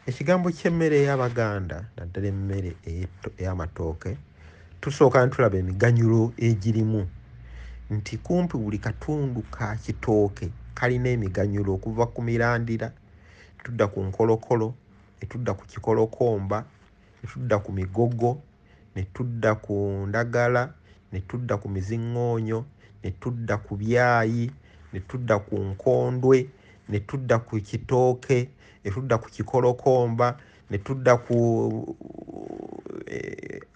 Ekigambo ky'emmere ey'Abaganda naddala emmere ey'amatooke tusooka ntulaba emiganyulo egirimu nti kumpi buli katundu ka kitooke kalina emiganyulo okuva ku mirandira tudda ku nkolokolo ne tudda ku kikolokomba ne tudda ku migogo ne tudda ku ndagala ne tudda ku miziŋŋoonyo ne tudda ku byayi ne tudda ku nkondwe ne tudda ku kitooke ne tudda ku kikolokomba ne tudda ku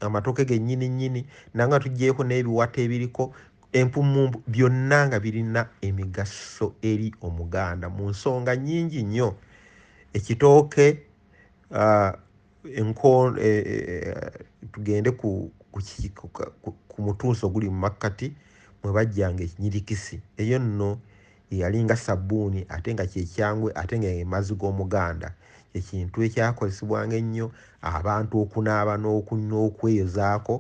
amatooke gennyini nanga tuggyeko n'ebiwata ebiriko empumumpu byonna nga birina emigaso eri Omuganda mu nsonga nnyingi nnyo. Ekitooke tugende ku mutuuso oguli mu makkati mwe bajjanga ekinyirikisi eyo nno yalinga sabbuuni ate nga kyekyangwe ate nga mazzi g'Omuganda ekintu ekyakozesebwanga ennyo abantu okunaaba n'okweyozaako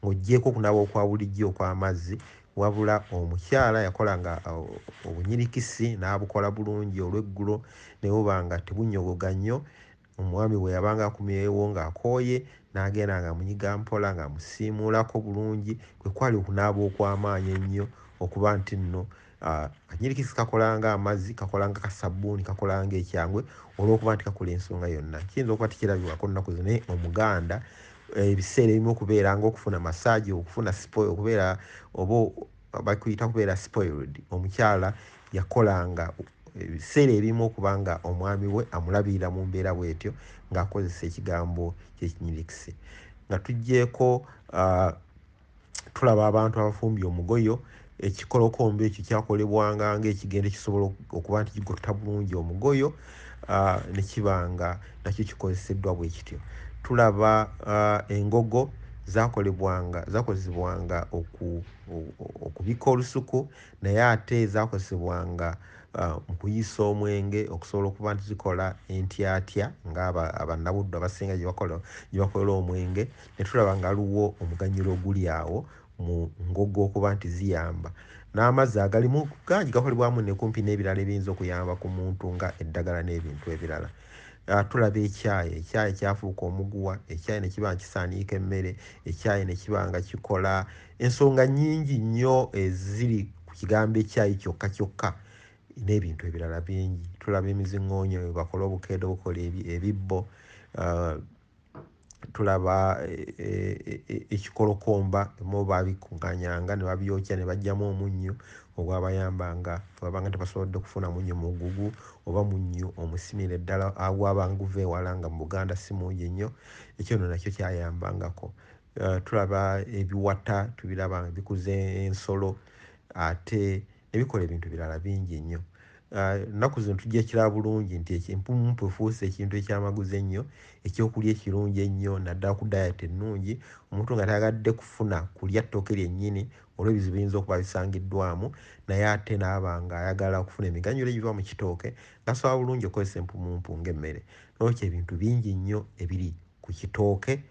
ng'oggyeko okunaaba okwa bulijjo okw'amazzi wabula omukyala yakolanga obunyirikisi n'abukola bulungi olw'eggulo ne buba nga tebunnyogoga nnyo omwami bwe yabanga akumyewo ng'akooye n'agenda nga munyiga mpola nga musiimuulako bulungi kwe kwali okunaaba okw'amaanyi ennyo okuba nti nno akanyirikisi kakolanga amazzi kakolanga kasabbuuni kakolanga ekyangwe olw'okuba nti kakola ensonga yonna kiyinza okuba tikirabibwako nnaku zino naye Omuganda ebiseera ebimu okubeera ng'okufuna massage okufuna okubeera oba bakuyita kubeera spoiled omukyala yakolanga ebiseera ebimu okuba nga omwami we amulabirira mu mbeera bw'etyo ng'akozesa ekigambo ky'ekinyirikisi nga tuggyeko tulaba abantu abafumbye omugoyo ekikolokombe ekyo kyakolebwanga ng'ekigende kisobola okuba nti kigotta bulungi omugoyo ne kibanga nakyo kikozeseddwa bwe kityo. Tulaba engogo zakozesebwanga okubika olusuku naye ate zakozesebwanga mu kuyiisa omwenge okusobola okuba nti zikola entyatya ng'abannabuddu abasinga gye bakolera omwenge ne tulaba nga waliwo omuganyulo oguli awo mu ngogo okuba nti ziyamba n'amazzi agalimu gangi gakolebwamu ne kumpi n'ebirala ebiyinza okuyamba ku muntu nga eddagala n'ebintu ebirala. Tulaba ekyayi kyafuuka omuguwa ekyayi ne kiba nga kisaaniika emmere ekyayi ne kiba nga kikola ensonga nnyingi nnyo eziri ku kigambo ekyayi kyokka n'ebintu ebirala bingi. Tulaba emiziŋŋoonyo bakola obukeedo bukola ebibbo tulaba ekikolokomba mu babikuŋŋaanyanga ne babyokya ne baggyamu omunnyo ogwabayambanga babanga tebasobodde kufuna munnyo mugugu oba munnyo omusimire ddala agwabanga guva ewala nga mu Buganda si mungi nnyo ekyo nno nakyo kyayambangako. Tulaba ebiwata tubiraba nga bikuza ensolo ate ne bikola ebintu birala bingi nnyo. Ennaku zino tujja ekiraba bulungi nti empumumpu efuuse ekintu ekyamaguzi ennyo ekyokulya ekirungi ennyo naddala ku diet ennungi omuntu nga tayagadde kufuna kulya ttooke lyennyini olw'ebizibu ebiyinza okuba bisangiddwamu naye ate n'aba nga ayagala okufuna emiganyulo egiva mu kitooke gasobola bulungi okukozesa empumumpu ng'emmere n'olwekyo ebintu bingi nnyo ebiri ku kitooke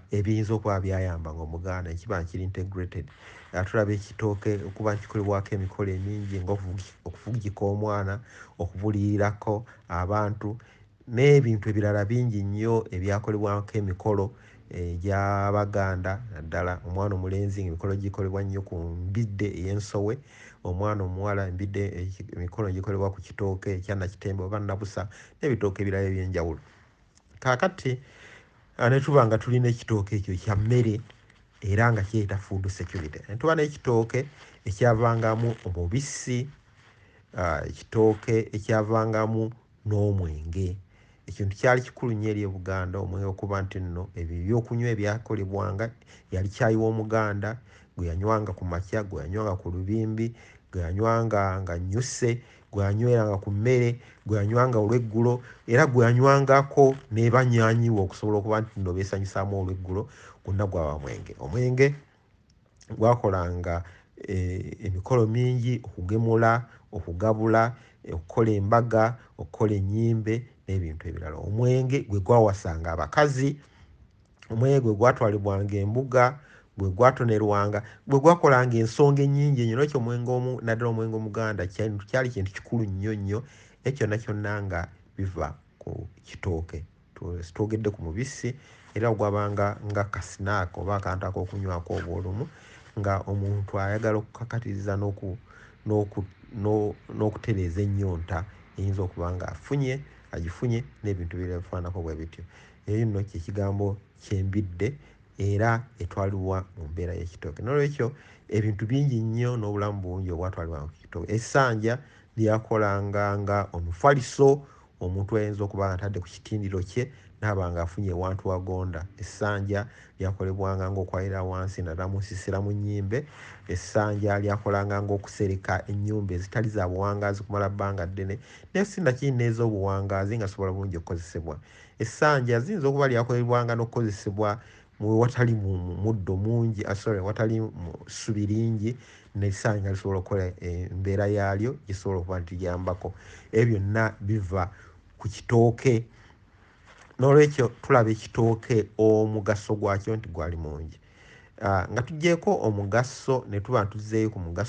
ebiyinza okuba byayambanga Omuganda ekiba nga kiri integrated. Tulaba ekitooke okuba nti kikolebwako emikolo emingi ng'okuvugika omwana okubulirirako abantu n'ebintu ebirala bingi nnyo ebyakolebwako emikolo egy'Abaganda naddala omwana omulenzi ng'emikolo gikolebwa nnyo ku mbidde ey'ensowe omwana omuwala emikolo gikolebwa ku kitooke ekyannakitembe oba nnabusa n'ebitooke ebirala eby'enjawulo. Kaakati ne tuba nga tulina ekitooke ekyo kya mmere era nga kiyita food security. Ne tuba n'ekitooke ekyavangamu omubisi ekitooke ekyavangamu n'omwenge ekintu kyali kikulu nnyo eri Buganda omwenge okuba nti nno ebyo ebyokunywa ebyakolebwanga yali caayi w'Omuganda gwe yanywanga ku makya gwe yanywanga ku lubimbi gwe yanywanga nga nnyuse gwe yanyweranga ku mmere gwe yanywanga olw'eggulo era gwe yanywangako ne banywanyiwe okusobola okuba nti nno beesanyusaamu olw'eggulo gwonna gwaba mwenge. Omwenge gwakolanga emikolo mingi okugemula okugabula okukola embaga okukola ennyimbe n'ebintu ebirala. Omwenge gwe gwawasanga abakazi omwenge gwe gwatwalibwanga embuga gwe gwatonerwanga gwe gwakolanga ensonga ennyingi ennyo n'ekyo naddala omwenge Omuganda kyali kintu kikulu nnyo nnyo ekyonna kyonna nga biva ku kitooke twogedde ku mubisi era gwabanga nga kasinaaka oba akantu ak'okunywako obwolumu nga omuntu ayagala okukakatiriza n'okutereeza ennyonta eyinza okuba nga agifunye n'ebintu bifaanako bwe bityo. Eyo nno kyekigambo kyembidde era etwalibwa mu mbeera y'ekitooke. N'olwekyo ebintu bingi nnyo n'obulamu bungi obwatwalibwa mu kitooke. Essanja lyakolanga nga omufaliso omuntu ayinza okuba nga atadde ku kitindiro kye naaba nga afunye ewantu wagonda. Essanja lyakolebwanga ng'okwalira wansi naddala mu nsiisira mu nnyimbe. Essanja lyakolanga ng'okusereka ennyumba ezitali za buwangaazi kumala bbanga ddene naye sinakiri n'ez'obuwangaazi nga zisobola bulungi okukozesebwa. Essanja ziyinza okuba lyakolebwanga n'okukozesebwa watali muddo mungi watali ssubi lingi n'essanja lisobola okukola embeera yaalyo gisobola okuba nti lyambako. Ebyo byonna biva ku kitooke. N'olwekyo tulaba ekitooke omugaso gwakyo nti gwali mungi. Nga tugyeko omugaso ne tuba ntuzzeeyo ku mugaso